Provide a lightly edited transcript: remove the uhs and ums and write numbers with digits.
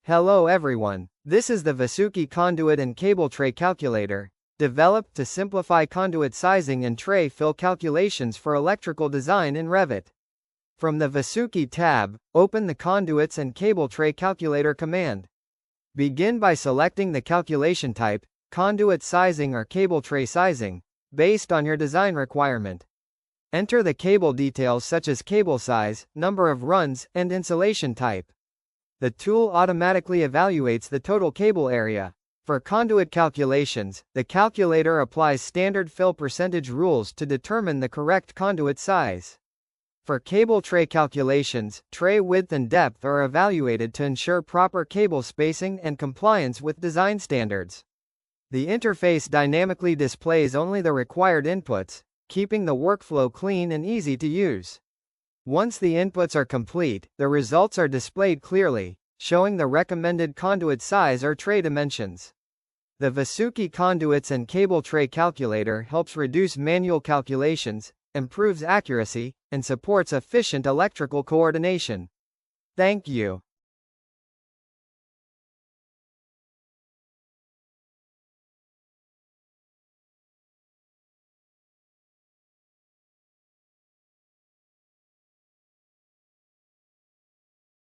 Hello everyone, this is the Vasuki conduit and cable tray calculator, developed to simplify conduit sizing and tray fill calculations for electrical design in Revit. From the Vasuki tab, open the Conduits and Cable Tray Calculator command. Begin by selecting the calculation type, conduit sizing or cable tray sizing, based on your design requirement. Enter the cable details such as cable size, number of runs, and insulation type. The tool automatically evaluates the total cable area. For conduit calculations, the calculator applies standard fill percentage rules to determine the correct conduit size. For cable tray calculations, tray width and depth are evaluated to ensure proper cable spacing and compliance with design standards. The interface dynamically displays only the required inputs, keeping the workflow clean and easy to use. Once the inputs are complete, the results are displayed clearly, showing the recommended conduit size or tray dimensions. The Vasuki Conduits and Cable Tray Calculator helps reduce manual calculations, improves accuracy, and supports efficient electrical coordination. Thank you.